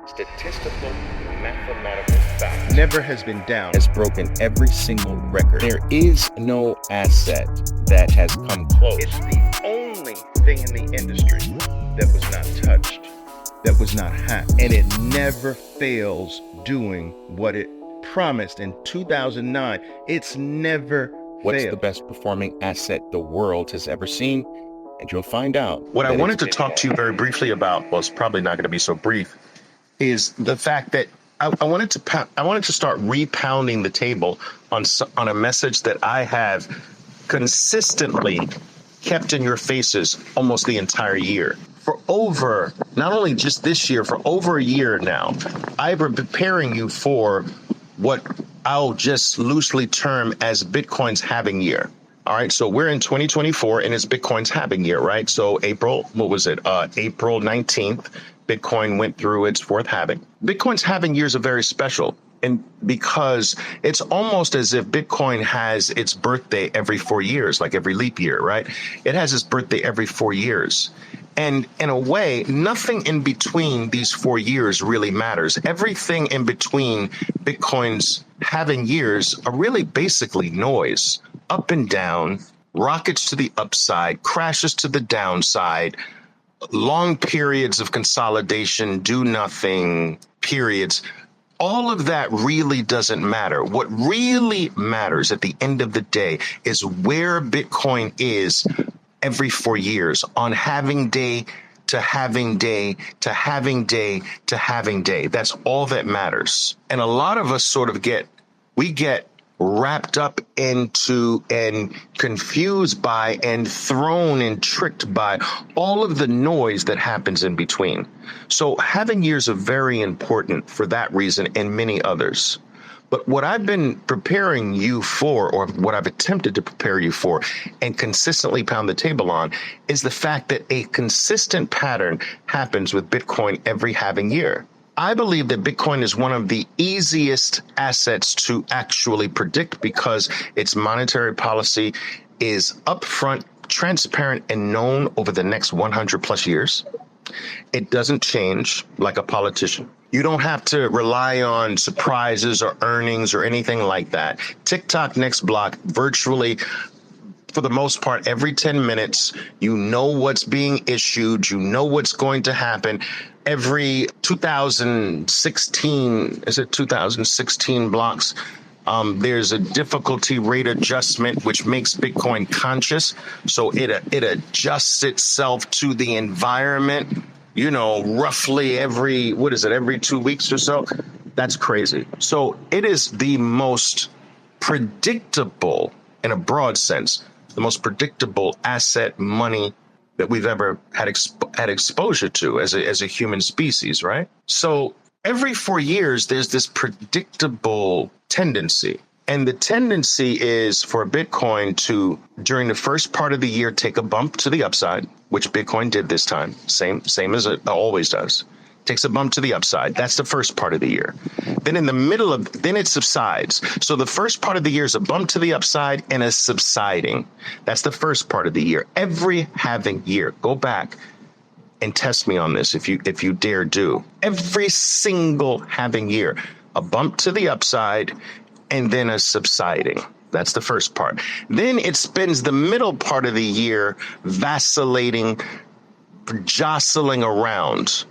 statistical, mathematical fact never has been down. has broken every single record. There is no asset that has come close. It's the only thing in the industry that was not touched, that was not hacked, and it never fails doing what it promised in 2009. It's never What's failed. the best performing asset the world has ever seen? And you'll find out. What I that wanted to it's talk to you very briefly about, well, it's probably not going to be so brief, is the fact that I wanted to start repounding the table on a message that I have consistently kept in your faces almost the entire year. For over, not only just this year, for over a year now, I've been preparing you for what I'll just loosely term as Bitcoin's halving year. All right, so we're in 2024 and it's Bitcoin's halving year, right? So April 19th, Bitcoin went through its fourth halving. Bitcoin's halving years are very special, and because it's almost as if Bitcoin has its birthday every 4 years, like every leap year, right? It has its birthday every 4 years. And in a way, nothing in between these 4 years really matters. Everything in between Bitcoin's halving years are really basically noise. Up and down, rockets to the upside, crashes to the downside, long periods of consolidation, do nothing periods. All of that really doesn't matter. What really matters at the end of the day is where Bitcoin is every 4 years on halving day to halving day to halving day to halving day. That's all that matters. And a lot of us we get wrapped up into and confused by and thrown and tricked by all of the noise that happens in between. So halving years are very important for that reason and many others. But what I've been preparing you for, or what I've attempted to prepare you for and consistently pound the table on, is the fact that a consistent pattern happens with Bitcoin every halving year. I believe that Bitcoin is one of the easiest assets to actually predict because its monetary policy is upfront, transparent, and known over the next 100 plus years. It doesn't change like a politician. You don't have to rely on surprises or earnings or anything like that. TikTok next block, virtually, for the most part, every 10 minutes, you know what's being issued, you know what's going to happen. Every 2016 blocks, there's a difficulty rate adjustment, which makes Bitcoin conscious. So it adjusts itself to the environment, roughly every 2 weeks or so. That's crazy. So it is the most predictable, in a broad sense, the most predictable asset, money that we've ever had exposure to as a human species, right? So every 4 years, there's this predictable tendency. And the tendency is for Bitcoin to, during the first part of the year, take a bump to the upside, which Bitcoin did this time, same as it always does. Takes a bump to the upside. That's the first part of the year. Then then it subsides. So the first part of the year is a bump to the upside and a subsiding. That's the first part of the year. Every halving year, go back and test me on this if you dare do. Every single halving year, a bump to the upside and then a subsiding. That's the first part. Then it spends the middle part of the year vacillating, jostling around.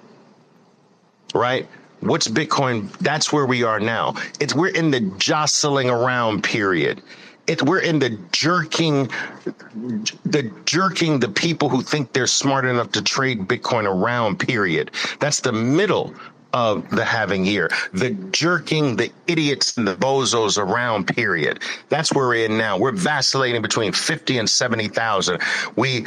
Right? What's Bitcoin? That's where we are now. We're in the jostling around period. We're in the jerking the people who think they're smart enough to trade Bitcoin around period. That's the middle of the halving year, the jerking the idiots and the bozos around period. That's where we're in now. We're vacillating between 50 and 70,000. We're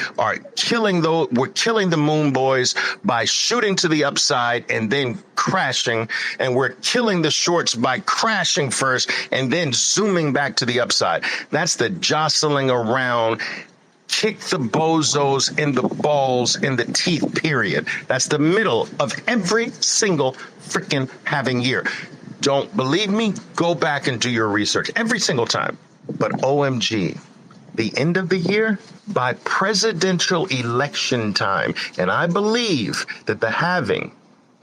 killing the moon boys by shooting to the upside and then crashing. And we're killing the shorts by crashing first and then zooming back to the upside. That's the jostling around. Kick the bozos in the balls in the teeth, period. That's the middle of every single freaking halving year. Don't believe me? Go back and do your research every single time. But OMG, the end of the year, by presidential election time, and I believe that the halving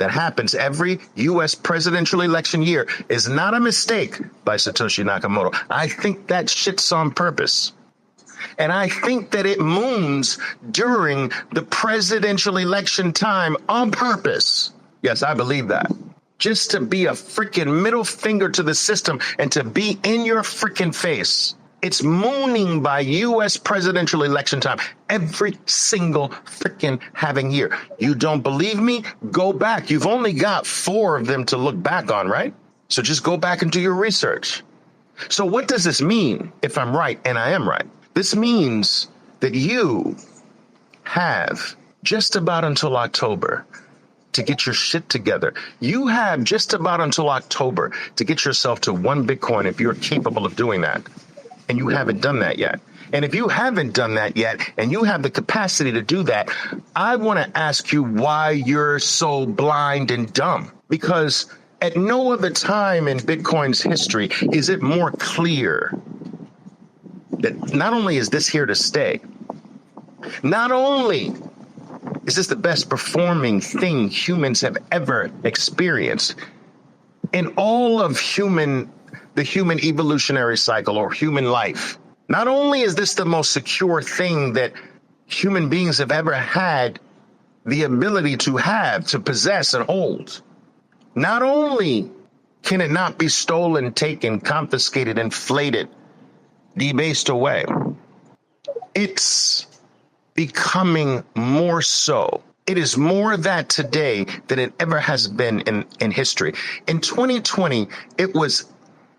that happens every U.S. presidential election year is not a mistake by Satoshi Nakamoto. I think that shit's on purpose. And I think that it moons during the presidential election time on purpose. Yes, I believe that. Just to be a freaking middle finger to the system and to be in your freaking face. It's mooning by U.S. presidential election time every single freaking halving year. You don't believe me? Go back. You've only got 4 of them to look back on, right? So just go back and do your research. So what does this mean if I'm right and I am right? This means that you have just about until October to get your shit together. You have just about until October to get yourself to 1 Bitcoin if you're capable of doing that. And you haven't done that yet. And if you haven't done that yet, and you have the capacity to do that, I want to ask you why you're so blind and dumb. Because at no other time in Bitcoin's history is it more clear that not only is this here to stay, not only is this the best performing thing humans have ever experienced in all of the human evolutionary cycle or human life. Not only is this the most secure thing that human beings have ever had the ability to have, to possess and hold. Not only can it not be stolen, taken, confiscated, inflated, debased away, it's becoming more so. It is more that today than it ever has been in history. In 2020, it was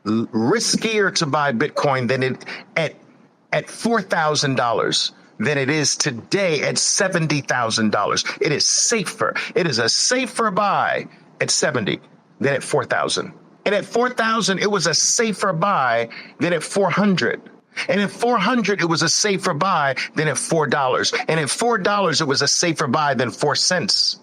riskier to buy Bitcoin than it at $4,000 than it is today at $70,000. It is safer. It is a safer buy at 70 than at 4,000. And at 4,000, it was a safer buy than at 400. And at 400, it was a safer buy than at $4. And at $4, it was a safer buy than 4 cents.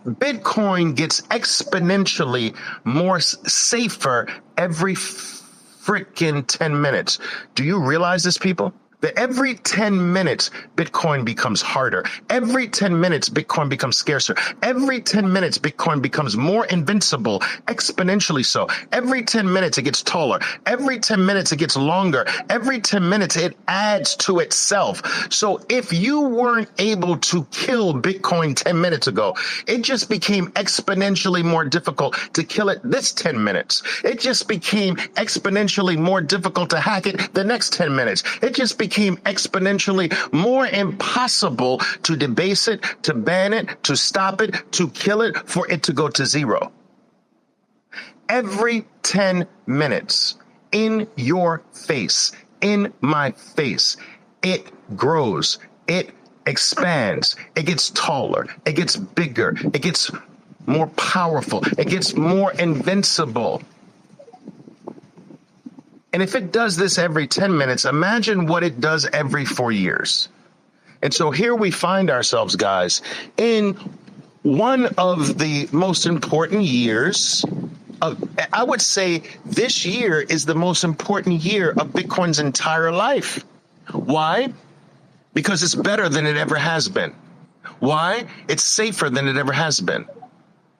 Bitcoin gets exponentially more safer every freaking 10 minutes. Do you realize this, people? That every 10 minutes, Bitcoin becomes harder. Every 10 minutes, Bitcoin becomes scarcer. Every 10 minutes, Bitcoin becomes more invincible, exponentially so. Every 10 minutes, it gets taller. Every 10 minutes, it gets longer. Every 10 minutes, it adds to itself. So if you weren't able to kill Bitcoin 10 minutes ago, it just became exponentially more difficult to kill it this 10 minutes. It just became exponentially more difficult to hack it the next 10 minutes. It just became exponentially more impossible to debase it, to ban it, to stop it, to kill it, for it to go to zero. Every 10 minutes, in your face, in my face, it grows, it expands, it gets taller, it gets bigger, it gets more powerful, it gets more invincible. And if it does this every 10 minutes, imagine what it does every 4 years. And so here we find ourselves, guys, in one of the most important years I would say this year is the most important year of Bitcoin's entire life. Why? Because it's better than it ever has been. Why? It's safer than it ever has been.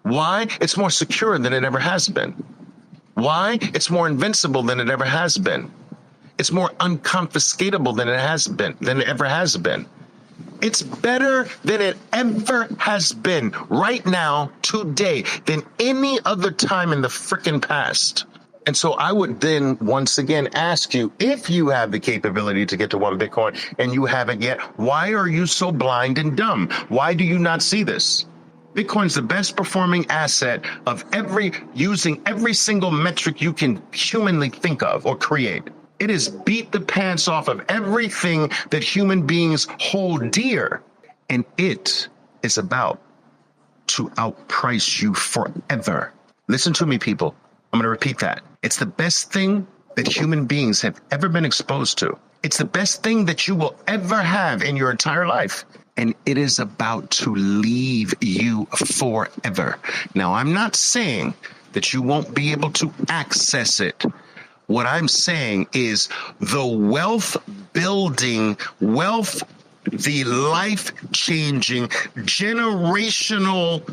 Why? It's more secure than it ever has been. Why? It's more invincible than it ever has been. It's more unconfiscatable than it ever has been. It's better than it ever has been right now, today, than any other time in the frickin' past. And so I would then once again ask you, if you have the capability to get to 1 Bitcoin and you haven't yet, why are you so blind and dumb? Why do you not see this? Bitcoin's the best performing asset of using every single metric you can humanly think of or create. It has beat the pants off of everything that human beings hold dear. And it is about to outprice you forever. Listen to me, people. I'm going to repeat that. It's the best thing that human beings have ever been exposed to. It's the best thing that you will ever have in your entire life. And it is about to leave you forever. Now, I'm not saying that you won't be able to access it. What I'm saying is the wealth building, the life changing, generational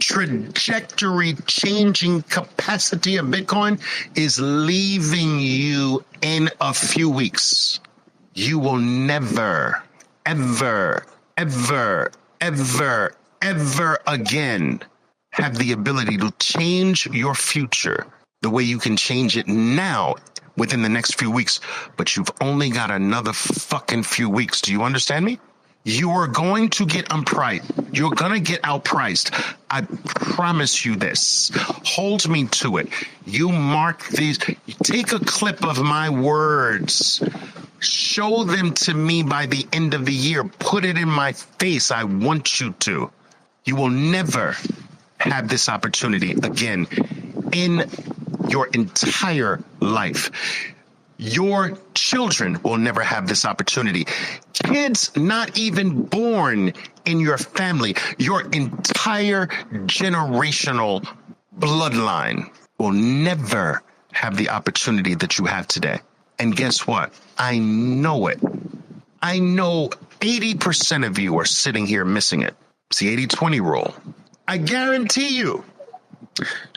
trajectory changing capacity of Bitcoin is leaving you in a few weeks. You will never, ever, ever, ever, ever again have the ability to change your future the way you can change it now within the next few weeks. But you've only got another fucking few weeks. Do you understand me? You are going to get unpriced. You're going to get outpriced. I promise you this. Hold me to it. You mark these. Take a clip of my words. Show them to me by the end of the year. Put it in my face. I want you to. You will never have this opportunity again in your entire life. Your children will never have this opportunity. Kids not even born in your family, your entire generational bloodline will never have the opportunity that you have today. And guess what? I know it. I know 80% of you are sitting here missing it. It's the 80-20 rule. I guarantee you.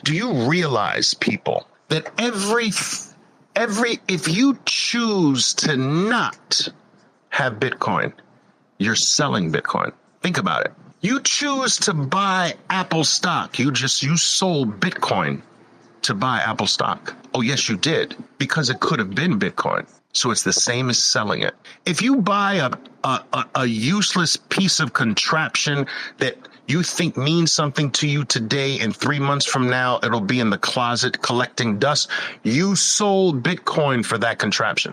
Do you realize, people, that if you choose to not have Bitcoin, you're selling Bitcoin. Think about it. You choose to buy Apple stock. You sold Bitcoin to buy Apple stock. Oh, yes, you did, because it could have been Bitcoin. So it's the same as selling it. If you buy a useless piece of contraption that you think means something to you today, and 3 months from now, it'll be in the closet collecting dust, you sold Bitcoin for that contraption.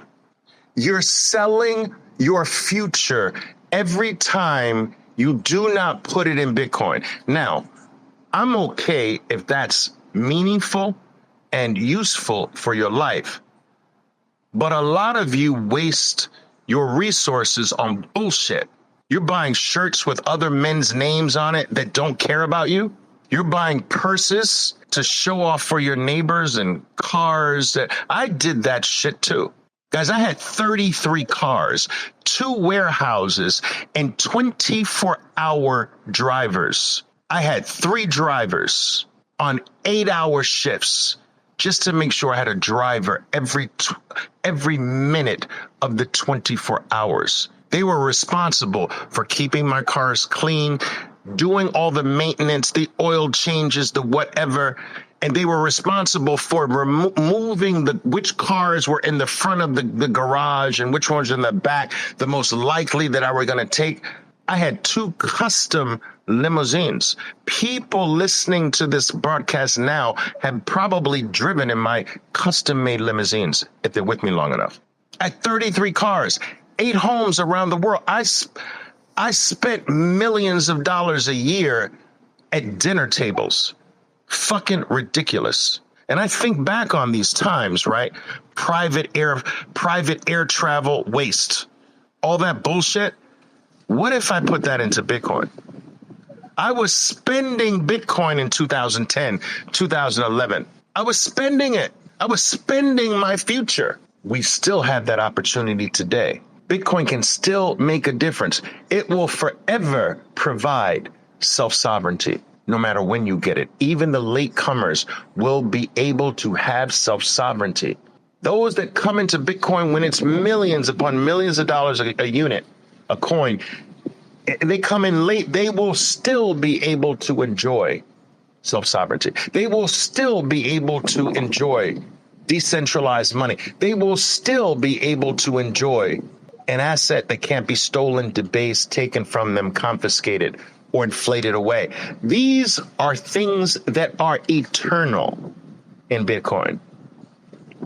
You're selling your future every time you do not put it in Bitcoin. Now, I'm okay if that's meaningful and useful for your life. But a lot of you waste your resources on bullshit. You're buying shirts with other men's names on it that don't care about you. You're buying purses to show off for your neighbors and cars. I did that shit too. Guys, I had 33 cars, 2 warehouses, and 24-hour drivers. I had 3 drivers on 8-hour shifts just to make sure I had a driver every minute of the 24 hours. They were responsible for keeping my cars clean, doing all the maintenance, the oil changes, the whatever. And they were responsible for removing which cars were in the front of the garage and which ones in the back, the most likely that I were going to take. I had 2 custom limousines. People listening to this broadcast now have probably driven in my custom-made limousines if they're with me long enough. I had 33 cars. 8 homes around the world. I spent millions of dollars a year at dinner tables. Fucking ridiculous. And I think back on these times, right? Private air travel waste. All that bullshit. What if I put that into Bitcoin? I was spending Bitcoin in 2010, 2011. I was spending it. I was spending my future. We still have that opportunity today. Bitcoin can still make a difference. It will forever provide self-sovereignty, no matter when you get it. Even the latecomers will be able to have self-sovereignty. Those that come into Bitcoin when it's millions upon millions of dollars a unit, a coin, they come in late, they will still be able to enjoy self-sovereignty. They will still be able to enjoy decentralized money. They will still be able to enjoy an asset that can't be stolen, debased, taken from them, confiscated, or inflated away. These are things that are eternal in Bitcoin.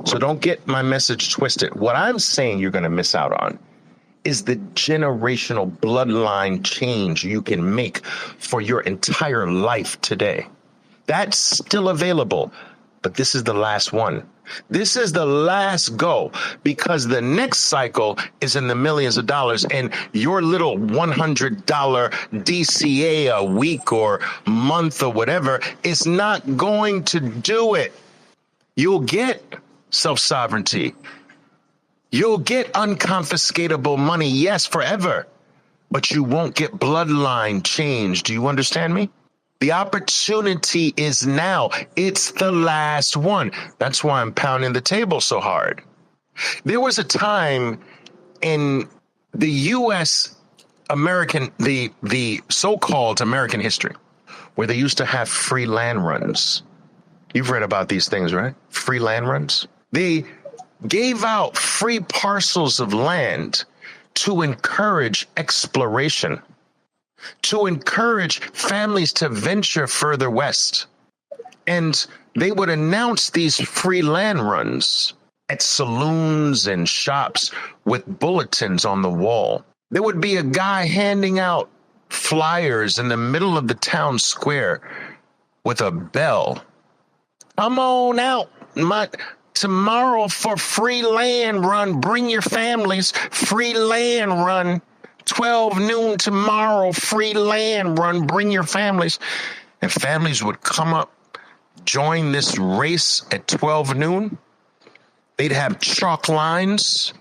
So don't get my message twisted. What I'm saying you're going to miss out on is the generational bloodline change you can make for your entire life today. That's still available, but this is the last one. This is the last go, because the next cycle is in the millions of dollars, and your little $100 DCA a week or month or whatever is not going to do it. You'll get self-sovereignty. You'll get unconfiscatable money, yes, forever, but you won't get bloodline change. Do you understand me? The opportunity is now. It's the last one. That's why I'm pounding the table so hard. There was a time in the U.S. the so-called American history, where they used to have free land runs. You've read about these things, right? Free land runs. They gave out free parcels of land to encourage exploration, to encourage families to venture further west. And they would announce these free land runs at saloons and shops with bulletins on the wall. There would be a guy handing out flyers in the middle of the town square with a bell. Come on out tomorrow for free land run. Bring your families. Free land run. 12 noon tomorrow. Free land run. Bring your families. And families would come up, join this race at 12 noon. They'd have chalk lines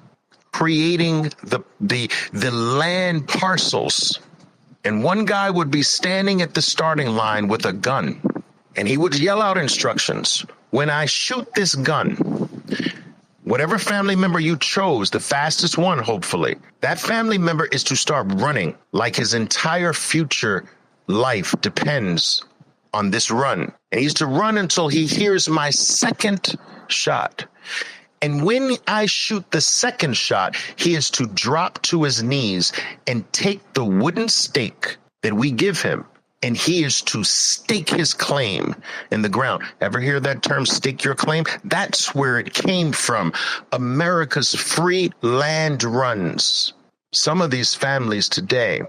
creating the land parcels. And one guy would be standing at the starting line with a gun. And he would yell out instructions. When I shoot this gun, whatever family member you chose, the fastest one, hopefully, that family member is to start running like his entire future life depends on this run. And he's to run until he hears my second shot. And when I shoot the second shot, he is to drop to his knees and take the wooden stake that we give him. And he is to stake his claim in the ground. Ever hear that term, stake your claim? That's where it came from. America's free land runs. Some of these families today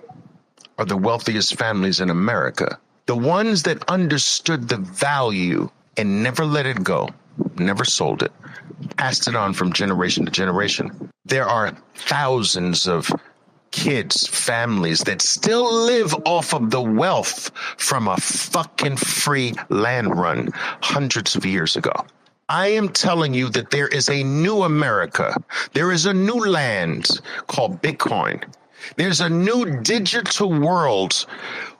are the wealthiest families in America. The ones that understood the value and never let it go, never sold it, passed it on from generation to generation. There are thousands of kids, families that still live off of the wealth from a fucking free land run hundreds of years ago. I am telling you that there is a new America. There is a new land called Bitcoin. There's a new digital world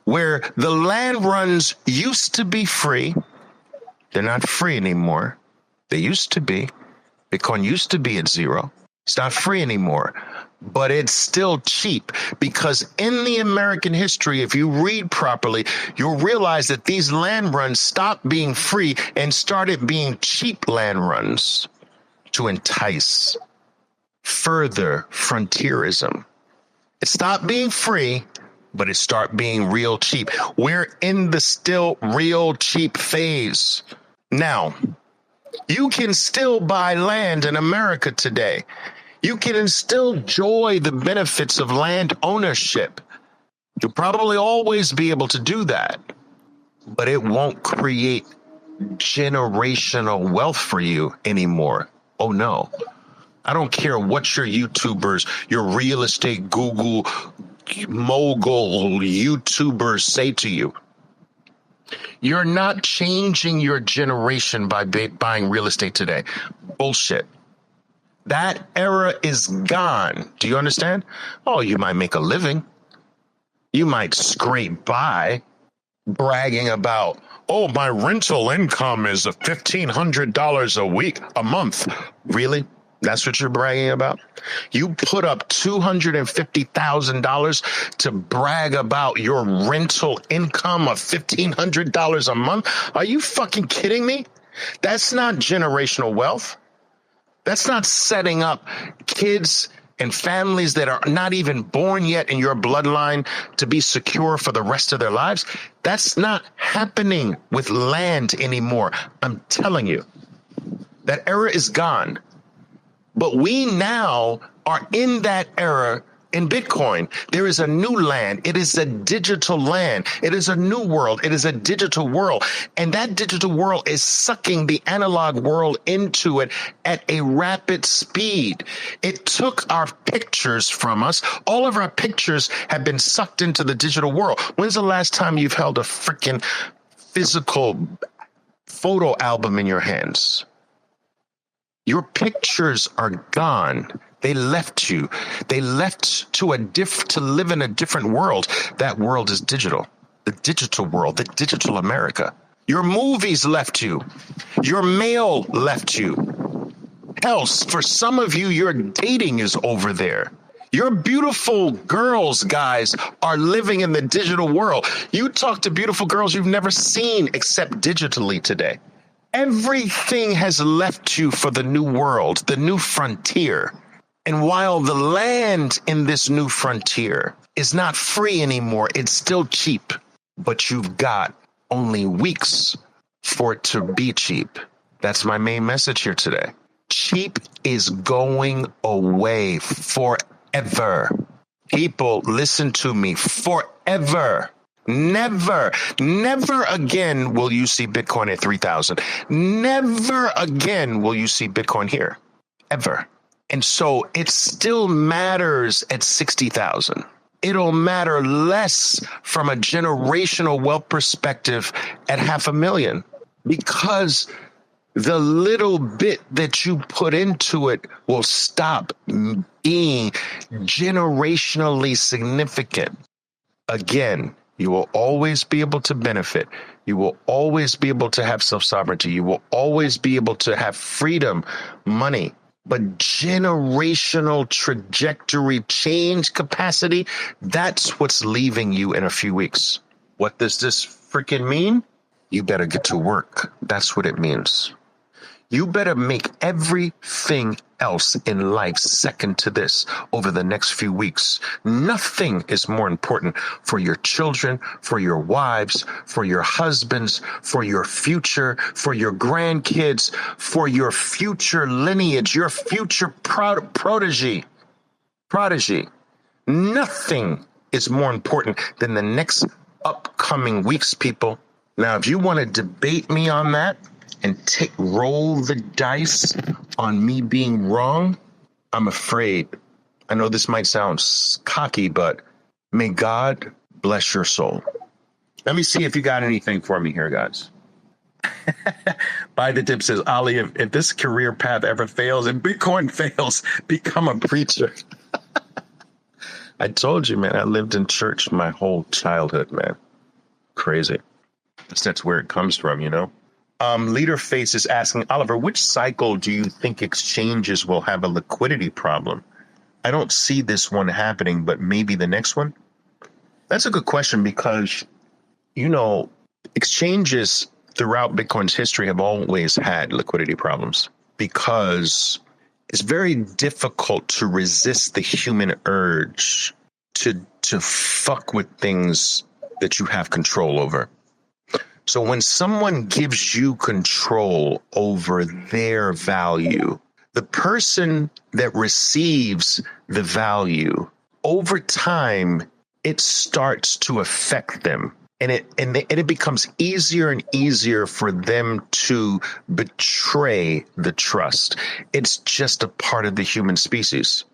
where the land runs used to be free. They're not free anymore. They used to be. Bitcoin used to be at zero. It's not free anymore. But it's still cheap, because in the American history, if you read properly, you'll realize that these land runs stopped being free and started being cheap land runs to entice further frontierism. It stopped being free, but it started being real cheap. We're in the still real cheap phase. Now, you can still buy land in America today. You can still enjoy the benefits of land ownership. You'll probably always be able to do that, but it won't create generational wealth for you anymore. Oh no. I don't care what your YouTubers, your real estate Google mogul YouTubers say to you. You're not changing your generation by buying real estate today. Bullshit. That era is gone. Do you understand? Oh, you might make a living. You might scrape by bragging about, oh, my rental income is $1,500 a month. Really? That's what you're bragging about? You put up $250,000 to brag about your rental income of $1,500 a month? Are you fucking kidding me? That's not generational wealth. That's not setting up kids and families that are not even born yet in your bloodline to be secure for the rest of their lives. That's not happening with land anymore. I'm telling you, that era is gone. But we now are in that era in Bitcoin. There is a new land. It is a digital land. It is a new world. It is a digital world. And that digital world is sucking the analog world into it at a rapid speed. It took our pictures from us. All of our pictures have been sucked into the digital world. When's the last time you've held a freaking physical photo album in your hands? Your pictures are gone. They left you. They left to live in a different world. That world is digital. the digital world, the digital America. Your movies left you. Your mail left you. Hell, for some of you, your dating is over there. Your beautiful girls, guys, are living in the digital world. You talk to beautiful girls you've never seen except digitally today. Everything has left you for the new world, the new frontier. And while the land in this new frontier is not free anymore, it's still cheap. But you've got only weeks for it to be cheap. That's my main message here today. Cheap is going away forever. People, listen to me, forever. Never again will you see Bitcoin at 3,000. Never again will you see Bitcoin here, ever. And so it still matters at 60,000. It'll matter less from a generational wealth perspective at 500,000 because the little bit that you put into it will stop being generationally significant. Again, you will always be able to benefit. You will always be able to have self-sovereignty. You will always be able to have freedom, money. But generational trajectory change capacity, that's what's leaving you in a few weeks. What does this freaking mean? You better get to work. That's what it means. You better make everything else in life second to this over the next few weeks. Nothing is more important for your children, for your wives, for your husbands, for your future, for your grandkids, for your future lineage, your future protege. Nothing is more important than the next upcoming weeks, people. Now, if you want to debate me on that, and roll the dice on me being wrong, I'm afraid. I know this might sound cocky, but may God bless your soul. Let me see if you got anything for me here, guys. Buy the Dip says, Ali, if this career path ever fails and Bitcoin fails, become a preacher. I told you, man, I lived in church my whole childhood, man. Crazy. That's where it comes from, you know? Leader Face is asking, Oliver, which cycle do you think exchanges will have a liquidity problem? I don't see this one happening, but maybe the next one? That's a good question because, you know, exchanges throughout Bitcoin's history have always had liquidity problems because it's very difficult to resist the human urge to fuck with things that you have control over. So when someone gives you control over their value, the person that receives the value, over time, it starts to affect them. And it becomes easier and easier for them to betray the trust. It's just a part of the human species.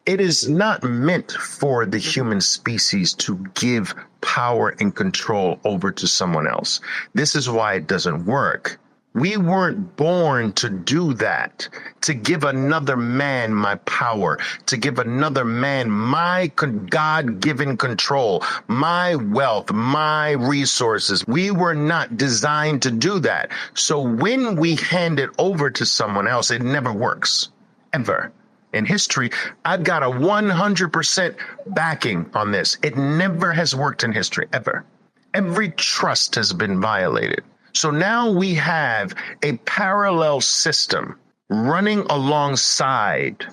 It is not meant for the human species to give power and control over to someone else. This is why it doesn't work. We weren't born to do that, to give another man my power, to give another man my God-given control, my wealth, my resources. We were not designed to do that. So when we hand it over to someone else, it never works, ever. In history, I've got a 100% backing on this. It never has worked in history, ever. Every trust has been violated. So now we have a parallel system running alongside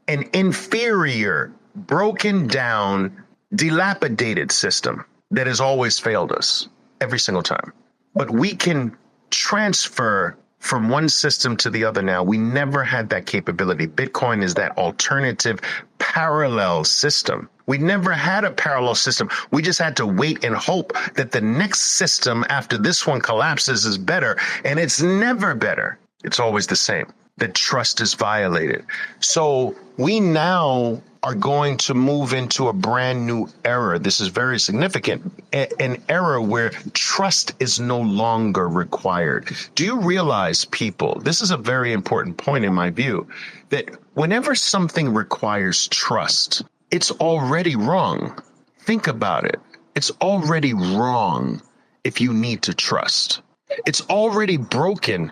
an inferior, broken down, dilapidated system that has always failed us every single time. But we can transfer from one system to the other now. We never had that capability. Bitcoin is that alternative parallel system. We never had a parallel system. We just had to wait and hope that the next system after this one collapses is better. And it's never better. It's always the same. The trust is violated. So we now are going to move into a brand new era. This is very significant. An era where trust is no longer required. Do you realize, people, this is a very important point in my view, that whenever something requires trust, it's already wrong. Think about it. It's already wrong if you need to trust. It's already broken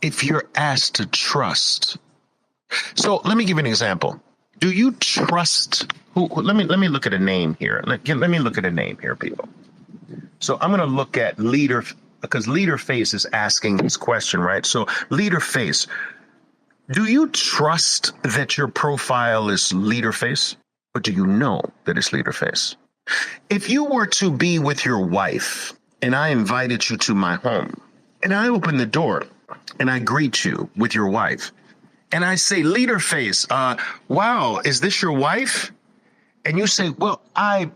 if you're asked to trust. So let me give you an example. Do you trust let me look at a name here. Let me look at a name here, people. So I'm going to look at Leader, because Leader Face is asking this question, right? So Leader Face, do you trust that your profile is Leader Face? Or do you know that it's Leader Face? If you were to be with your wife and I invited you to my home and I open the door and I greet you with your wife and I say, Leader Face, wow, is this your wife? And you say, well, I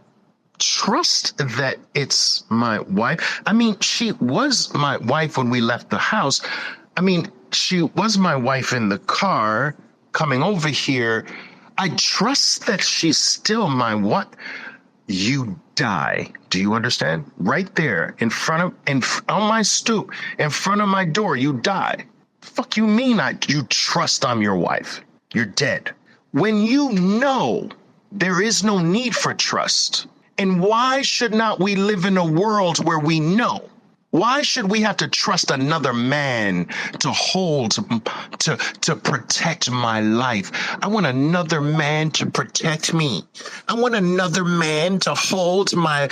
trust that it's my wife. I mean, she was my wife when we left the house. I mean, she was my wife in the car coming over here. I trust that she's still my what? You die. Do you understand? Right there on my stoop, in front of my door, you die. Fuck you mean you trust I'm your wife? You're dead. When you know there is no need for trust, and why should not we live in a world where we know? Why should we have to trust another man to hold, to protect my life? I want another man to protect me. I want another man to hold my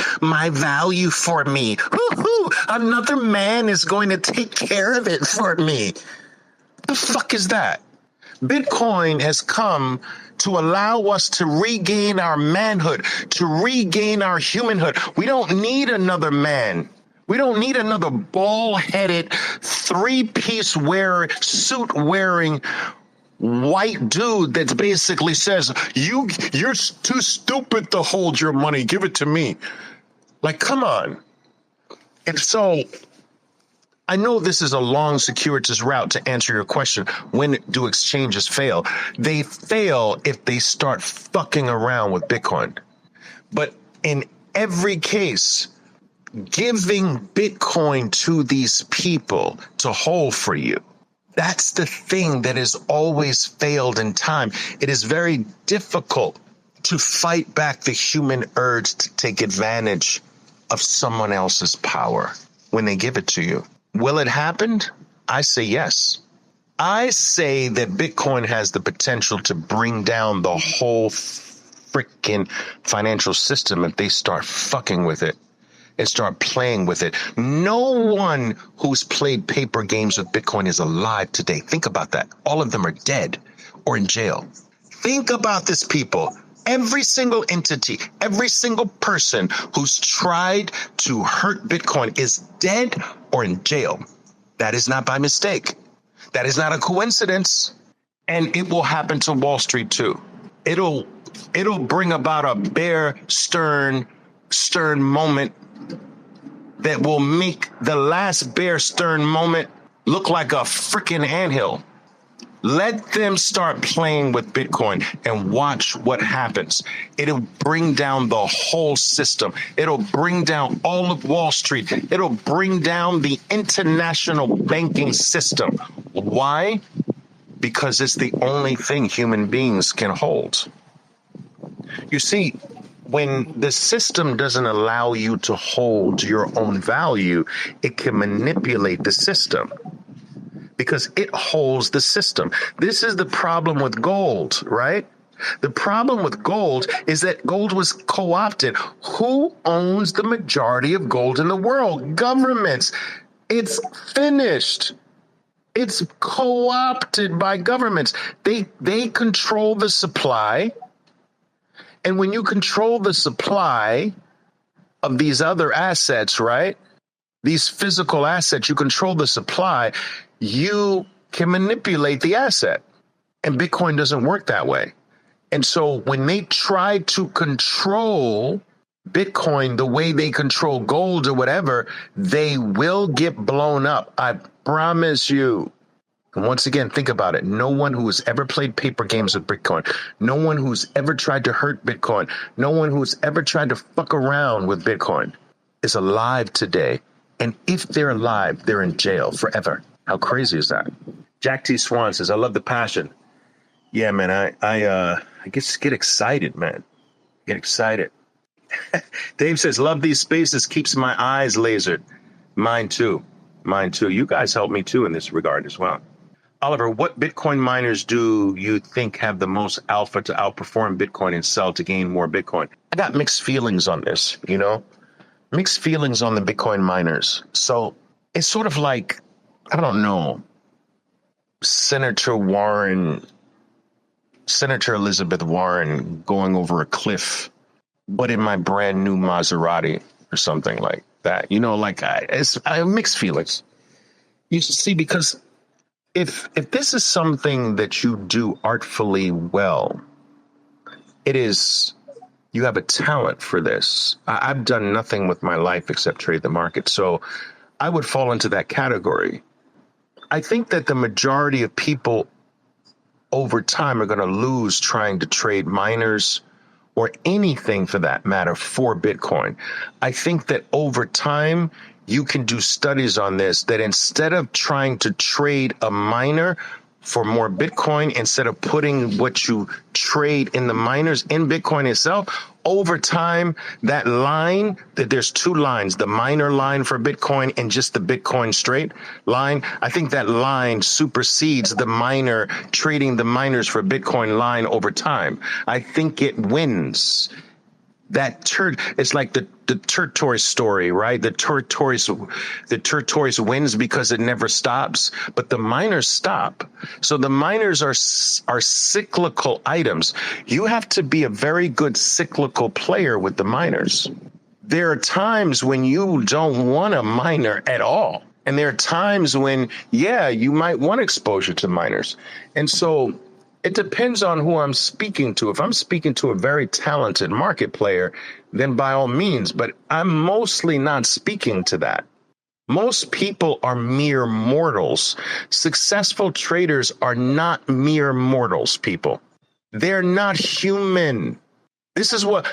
value for me. Woo-hoo! Another man is going to take care of it for me. The fuck is that? Bitcoin has come to allow us to regain our manhood, to regain our humanhood. We don't need another man. We don't need another bald-headed, three-piece wearing, suit-wearing white dude that basically says, you're too stupid to hold your money. Give it to me. Like, come on. And so I know this is a long, circuitous route to answer your question. When do exchanges fail? They fail if they start fucking around with Bitcoin. But in every case, giving Bitcoin to these people to hold for you, that's the thing that has always failed in time. It is very difficult to fight back the human urge to take advantage of someone else's power when they give it to you. Will it happen? I say yes. I say that Bitcoin has the potential to bring down the whole freaking financial system if they start fucking with it and start playing with it. No one who's played paper games with Bitcoin is alive today. Think about that. All of them are dead or in jail. Think about this, people. Every single entity, every single person who's tried to hurt Bitcoin is dead or in jail. That is not by mistake. That is not a coincidence. And it will happen to Wall Street too. It'll bring about a Bear Stern moment that will make the last Bear Stern moment look like a freaking anthill. Let them start playing with Bitcoin and watch what happens. It'll bring down the whole system. It'll bring down all of Wall Street. It'll bring down the international banking system. Why? Because it's the only thing human beings can hold. You see, when the system doesn't allow you to hold your own value, it can manipulate the system, because it holds the system. This is the problem with gold, right? The problem with gold is that gold was co-opted. Who owns the majority of gold in the world? Governments. It's finished. It's co-opted by governments. They control the supply. And when you control the supply of these other assets, right? These physical assets, you control the supply, you can manipulate the asset. And Bitcoin doesn't work that way. And so when they try to control Bitcoin the way they control gold or whatever, they will get blown up. I promise you. And once again, think about it. No one who has ever played paper games with Bitcoin, no one who's ever tried to hurt Bitcoin, no one who's ever tried to fuck around with Bitcoin is alive today. And if they're alive, they're in jail forever. How crazy is that? Jack T. Swan says, I love the passion. Yeah, man, I get excited, man. Get excited. Dave says, love these spaces, keeps my eyes lasered. Mine too. Mine too. You guys help me too in this regard as well. Oliver, what Bitcoin miners do you think have the most alpha to outperform Bitcoin and sell to gain more Bitcoin? I got mixed feelings on this, mixed feelings on the Bitcoin miners. So it's sort of like, I don't know, Senator Elizabeth Warren going over a cliff, but in my brand new Maserati or something like that. I have mixed feelings. You see, because if this is something that you do artfully well, you have a talent for this. I've done nothing with my life except trade the market. So I would fall into that category. I think that the majority of people over time are going to lose trying to trade miners or anything for that matter for Bitcoin. I think that over time, you can do studies on this, that instead of trying to trade a miner for more Bitcoin, instead of putting what you trade in the miners in Bitcoin itself, over time, that line, that there's two lines, the miner line for Bitcoin and just the Bitcoin straight line. I think that line supersedes the miner trading the miners for Bitcoin line over time. I think it wins. It's like the tortoise story, right? The tortoise wins because it never stops, but the miners stop. So the miners are cyclical items. You have to be a very good cyclical player with the miners. There are times when you don't want a miner at all. And there are times when, you might want exposure to miners. And so it depends on who I'm speaking to. If I'm speaking to a very talented market player, then by all means, but I'm mostly not speaking to that. Most people are mere mortals. Successful traders are not mere mortals, people. They're not human. This is what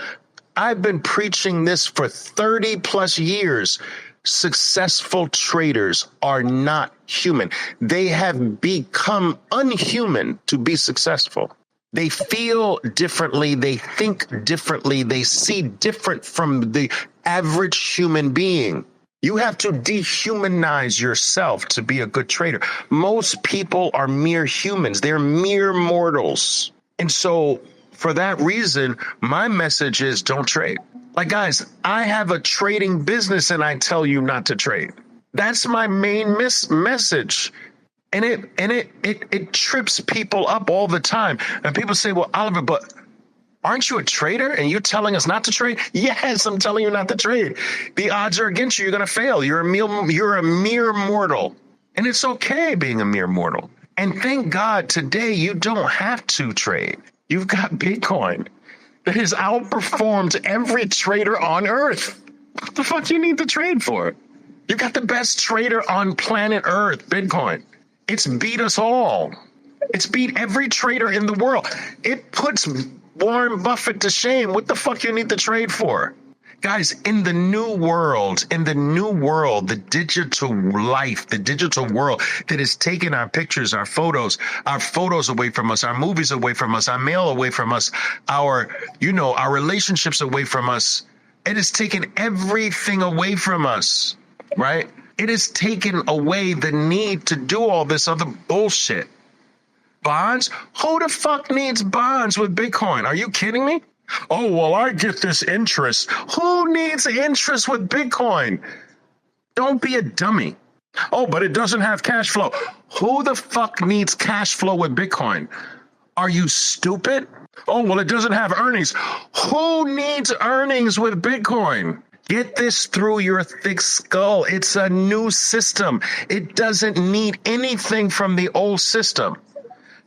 I've been preaching this for 30 plus years. Successful traders are not human. They have become unhuman to be successful. They feel differently. They think differently. They see different from the average human being. You have to dehumanize yourself to be a good trader. Most people are mere humans. They're mere mortals. And so for that reason, my message is don't trade. Like, guys, I have a trading business and I tell you not to trade. That's my main message. And it trips people up all the time. And people say, well, Oliver, but aren't you a trader and you're telling us not to trade? Yes, I'm telling you not to trade. The odds are against you. You're going to fail. You're a mere mortal. And it's okay being a mere mortal. And thank God today you don't have to trade. You've got Bitcoin that has outperformed every trader on earth. What the fuck do you need to trade for? You got the best trader on planet Earth, Bitcoin. It's beat us all. It's beat every trader in the world. It puts Warren Buffett to shame. What the fuck you need to trade for? Guys, in the new world, the digital life, the digital world that has taken our pictures, our photos away from us, our movies away from us, our mail away from us, our relationships away from us. It has taken everything away from us, right? It has taken away the need to do all this other bullshit. Bonds? Who the fuck needs bonds with Bitcoin? Are you kidding me? Oh, well, I get this interest. Who needs interest with Bitcoin? Don't be a dummy. Oh, but it doesn't have cash flow. Who the fuck needs cash flow with Bitcoin? Are you stupid? Oh, well, it doesn't have earnings. Who needs earnings with Bitcoin? Get this through your thick skull. It's a new system. It doesn't need anything from the old system.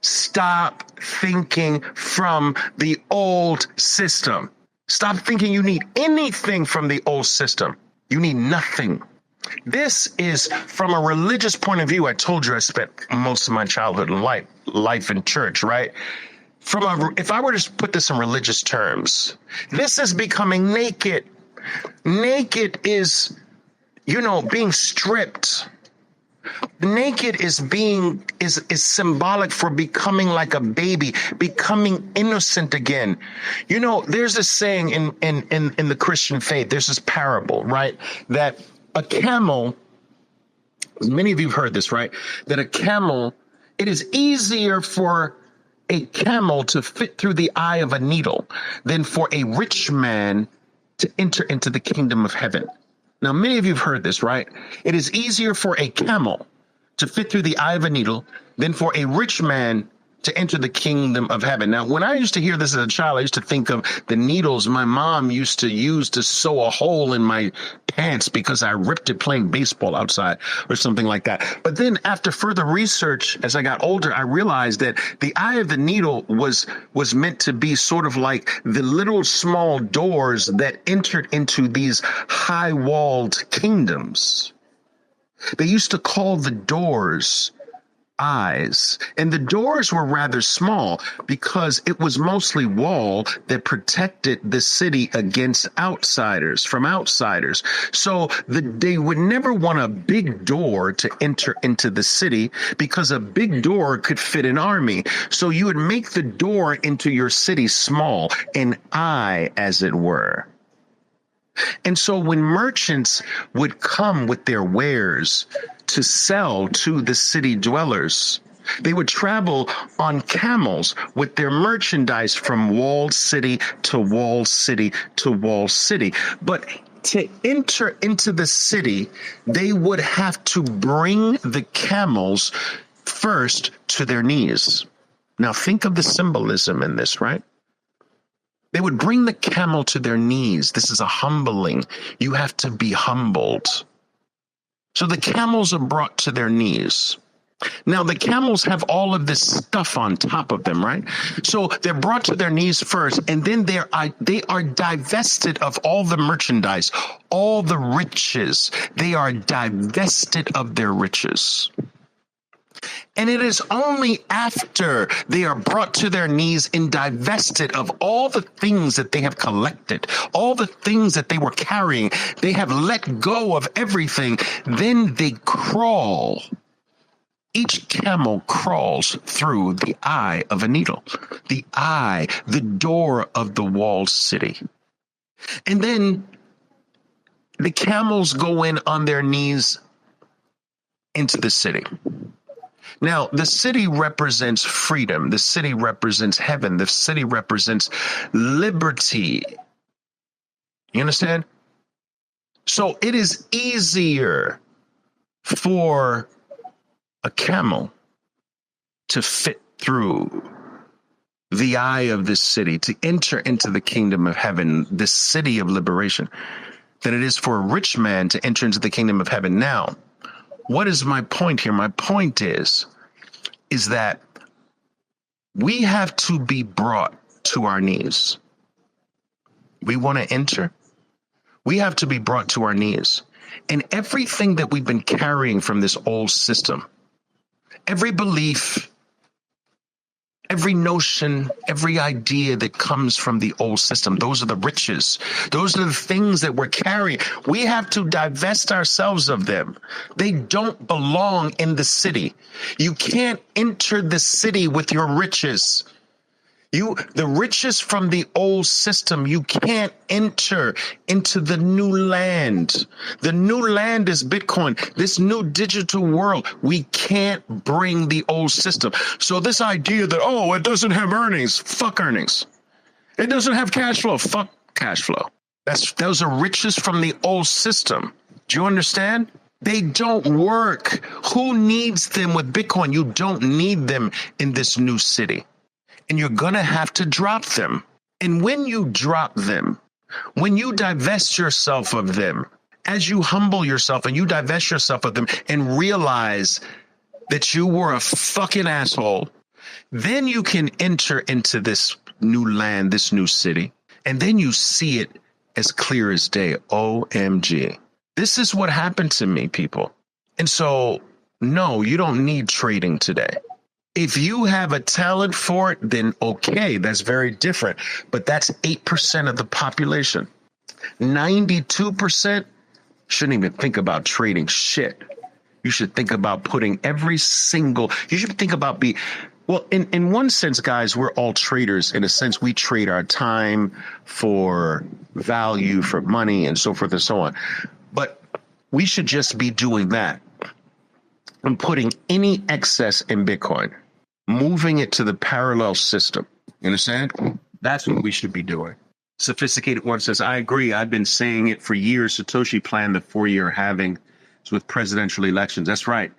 Stop thinking from the old system. Stop thinking you need anything from the old system. You need nothing. This is from a religious point of view. I told you I spent most of my childhood and life in church, right? If I were to put this in religious terms, this is becoming naked. Naked is, being stripped. Naked is symbolic for becoming like a baby, becoming innocent again. You know, there's this saying in the Christian faith, there's this parable, right? That a camel, many of you have heard this, right? That a camel, it is easier for a camel to fit through the eye of a needle than for a rich man to enter into the kingdom of heaven. Now, many of you have heard this, right? It is easier for a camel to fit through the eye of a needle than for a rich man to enter the kingdom of heaven. Now, when I used to hear this as a child, I used to think of the needles my mom used to use to sew a hole in my pants because I ripped it playing baseball outside or something like that. But then after further research, as I got older, I realized that the eye of the needle was meant to be sort of like the little small doors that entered into these high-walled kingdoms. They used to call the doors eyes, and the doors were rather small because it was mostly wall that protected the city against outsiders, from outsiders. So they would never want a big door to enter into the city because a big door could fit an army. So you would make the door into your city small, an eye, as it were. And so when merchants would come with their wares to sell to the city dwellers, they would travel on camels with their merchandise from walled city to walled city to walled city. But to enter into the city, they would have to bring the camels first to their knees. Now think of the symbolism in this, right? They would bring the camel to their knees. This is a humbling. You have to be humbled. So the camels are brought to their knees. Now, the camels have all of this stuff on top of them, right? So they're brought to their knees first, and then they are divested of all the merchandise, all the riches. They are divested of their riches. And it is only after they are brought to their knees and divested of all the things that they have collected, all the things that they were carrying, they have let go of everything, then they crawl. Each camel crawls through the eye of a needle, the eye, the door of the walled city. And then the camels go in on their knees into the city. Now, the city represents freedom. The city represents heaven. The city represents liberty. You understand? So it is easier for a camel to fit through the eye of this city, to enter into the kingdom of heaven, the city of liberation, than it is for a rich man to enter into the kingdom of heaven. Now, what is my point here? My point is that we have to be brought to our knees. We want to enter. We have to be brought to our knees. And everything that we've been carrying from this old system, every belief, every notion, every idea that comes from the old system, those are the riches. Those are the things that we're carrying. We have to divest ourselves of them. They don't belong in the city. You can't enter the city with your riches. The riches from the old system, you can't enter into the new land. The new land is Bitcoin, this new digital world. We can't bring the old system. So this idea that, it doesn't have earnings, fuck earnings. It doesn't have cash flow, fuck cash flow. Those are riches from the old system. Do you understand? They don't work. Who needs them with Bitcoin? You don't need them in this new city. And you're going to have to drop them. And when you drop them, when you divest yourself of them, as you humble yourself and you divest yourself of them and realize that you were a fucking asshole, then you can enter into this new land, this new city, and then you see it as clear as day. OMG. This is what happened to me, people. And so, no, you don't need trading today. If you have a talent for it, then okay, that's very different. But that's 8% of the population. 92% shouldn't even think about trading shit. You should think about putting you should think about well, in one sense, guys, we're all traders. In a sense, we trade our time for value, for money, and so forth and so on. But we should just be doing that and putting any excess in Bitcoin, moving it to the parallel system. You understand? That's what we should be doing. Sophisticated One says, I agree. I've been saying it for years. Satoshi planned the 4-year halving with presidential elections. That's right.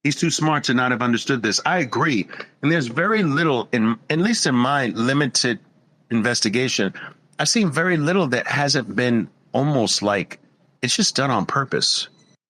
He's too smart to not have understood this. I agree. And there's very little, at least in my limited investigation, I've seen very little that hasn't been almost like it's just done on purpose.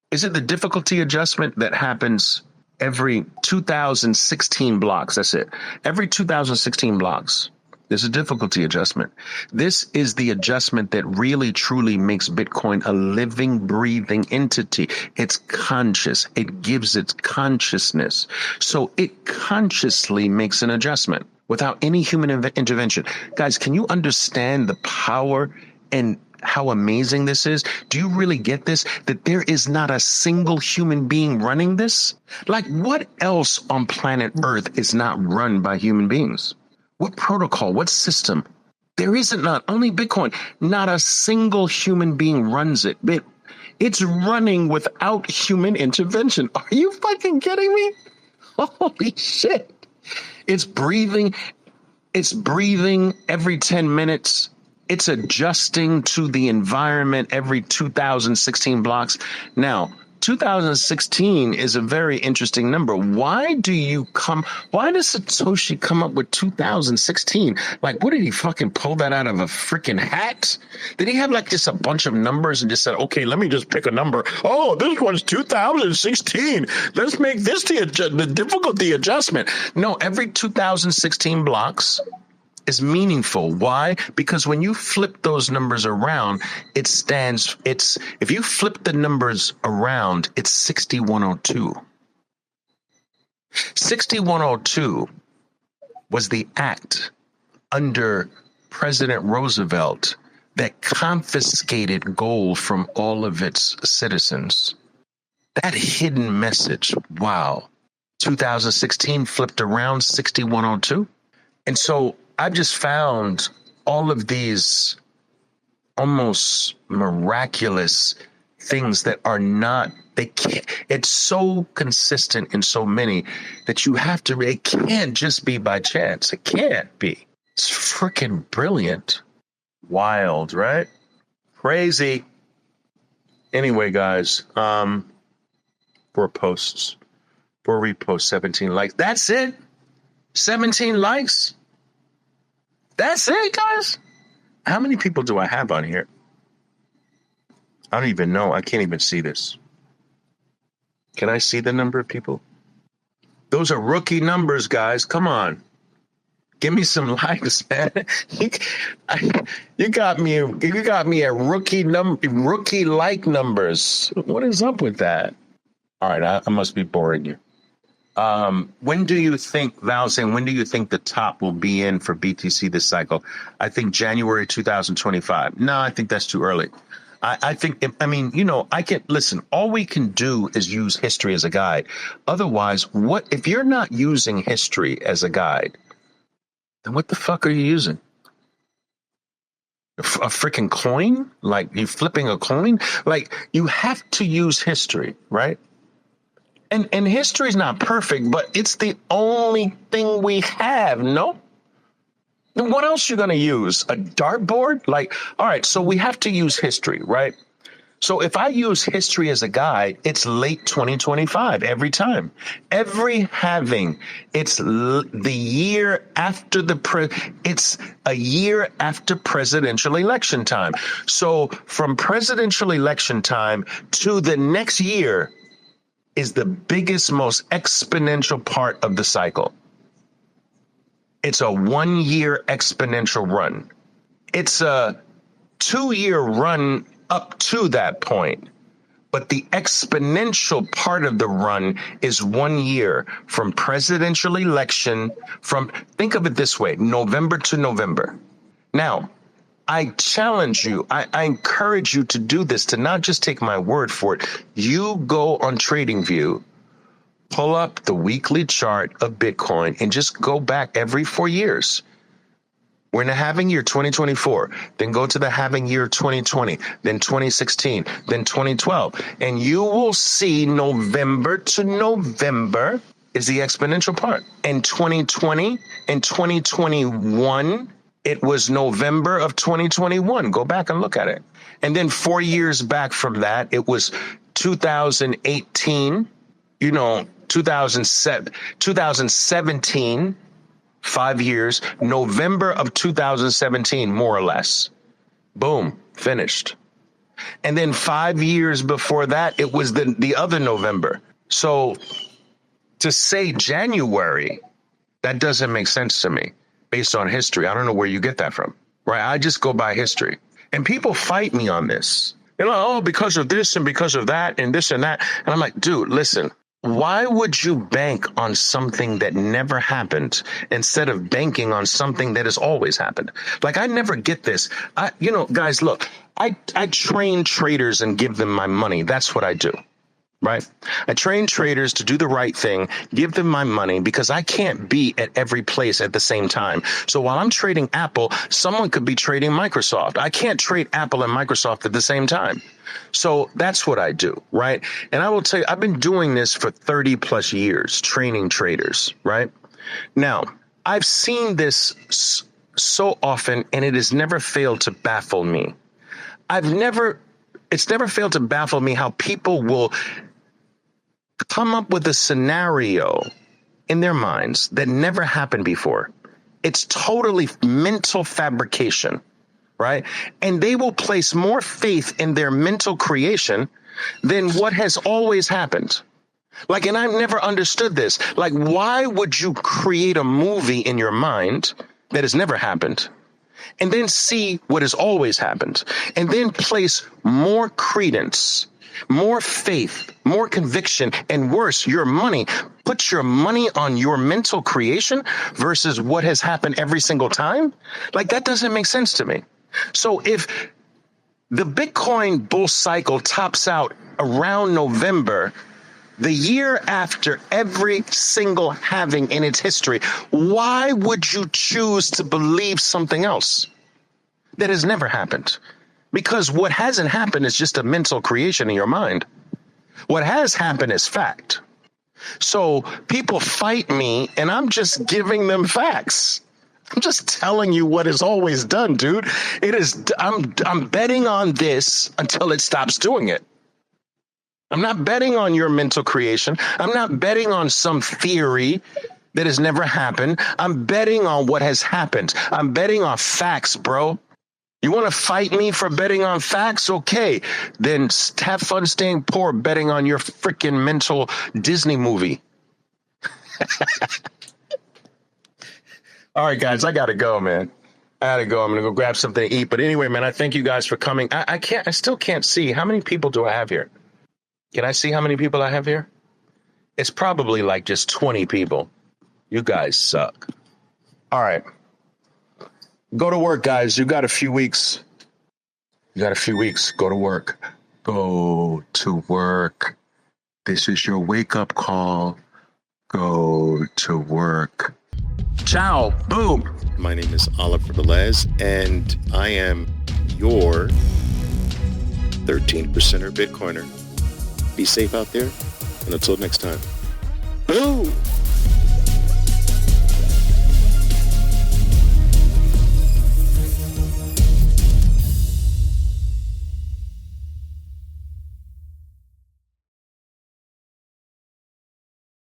Is it the difficulty adjustment that happens every 2016 blocks? That's it. Every 2016 blocks, there's a difficulty adjustment. This is the adjustment that really, truly makes Bitcoin a living, breathing entity. It's conscious. It gives its consciousness. So it consciously makes an adjustment without any human intervention. Guys, can you understand the power and how amazing this is? Do you really get this? That there is not a single human being running this? Like, what else on planet Earth is not run by human beings? What protocol? What system? There isn't, not only Bitcoin. Not a single human being runs it. It's running without human intervention. Are you fucking kidding me? Holy shit. It's breathing. It's breathing every 10 minutes. It's adjusting to the environment every 2016 blocks. Now, 2016 is a very interesting number. Why does Satoshi come up with 2016? Like, what did he fucking pull that out of a freaking hat? Did he have like just a bunch of numbers and just said, okay, let me just pick a number. Oh, this one's 2016. Let's make this the difficulty adjustment. No, every 2016 blocks is meaningful. Why? Because when you flip those numbers around, if you flip the numbers around, it's 6102. 6102 was the act under President Roosevelt that confiscated gold from all of its citizens. That hidden message, wow. 2016 flipped around 6102. And so I've just found all of these almost miraculous things that are not, it's so consistent in so many that it can't just be by chance. It can't be. It's freaking brilliant. Wild, right? Crazy. Anyway, guys, 4 posts, 4 reposts, 17 likes. That's it. 17 likes. That's it, guys. How many people do I have on here? I don't even know. I can't even see this. Can I see the number of people? Those are rookie numbers, guys. Come on. Give me some likes, man. You got me at rookie like numbers. What is up with that? All right, I must be boring you. When do you think the top will be in for BTC this cycle? I think January 2025. No, I think that's too early. I think, listen, all we can do is use history as a guide. Otherwise, if you're not using history as a guide, then what the fuck are you using? A freaking coin? Like, you flipping a coin? Like, you have to use history, right? And history is not perfect, but it's the only thing we have, no? Then what else you going to use? A dartboard? Like, all right, so we have to use history, right? So if I use history as a guide, it's late 2025 every time. Every halving, it's the year after it's a year after presidential election time. So from presidential election time to the next year is the biggest, most exponential part of the cycle. It's a 1-year exponential run. It's a 2-year run up to that point. But the exponential part of the run is 1 year from presidential election, think of it this way, November to November. Now, I challenge you, I encourage you to do this, to not just take my word for it. You go on TradingView, pull up the weekly chart of Bitcoin, and just go back every 4 years. We're in the halving year 2024, then go to the halving year 2020, then 2016, then 2012, and you will see November to November is the exponential part. In 2020 and 2021, it was November of 2021. Go back and look at it. And then 4 years back from that, it was 2018, 2017, 5 years, November of 2017, more or less. Boom, finished. And then 5 years before that, it was the other November. So to say January, that doesn't make sense to me based on history. I don't know where you get that from, right? I just go by history. And people fight me on this. They're like, oh, because of this and because of that and this and that. And I'm like, dude, listen. Why would you bank on something that never happened instead of banking on something that has always happened? Like, I never get this. Guys, look, I train traders and give them my money. That's what I do, right? I train traders to do the right thing, give them my money, because I can't be at every place at the same time. So while I'm trading Apple, someone could be trading Microsoft. I can't trade Apple and Microsoft at the same time. So that's what I do, right? And I will tell you, I've been doing this for 30 plus years, training traders, right? Now, I've seen this so often, and it has never failed to baffle me. It's never failed to baffle me how people will come up with a scenario in their minds that never happened before. It's totally mental fabrication. Right? And they will place more faith in their mental creation than what has always happened. Like, and I've never understood this. Like, why would you create a movie in your mind that has never happened and then see what has always happened and then place more credence, more faith, more conviction, and worse, your money, put your money on your mental creation versus what has happened every single time? Like, that doesn't make sense to me. So if the Bitcoin bull cycle tops out around November, the year after every single halving in its history, why would you choose to believe something else that has never happened? Because what hasn't happened is just a mental creation in your mind. What has happened is fact. So people fight me, and I'm just giving them facts. I'm just telling you what is always done, dude. It is. I'm betting on this until it stops doing it. I'm not betting on your mental creation. I'm not betting on some theory that has never happened. I'm betting on what has happened. I'm betting on facts, bro. You want to fight me for betting on facts? Okay, then have fun staying poor betting on your freaking mental Disney movie. All right, guys, I got to go, man. I got to go. I'm going to go grab something to eat. But anyway, man, I thank you guys for coming. I still can't see. How many people do I have here? Can I see how many people I have here? It's probably like just 20 people. You guys suck. All right. Go to work, guys. You got a few weeks. Go to work. Go to work. This is your wake-up call. Go to work. Ciao. Boom. My name is Oliver Velez, and I am your 13%er Bitcoiner. Be safe out there, and until next time. Boom.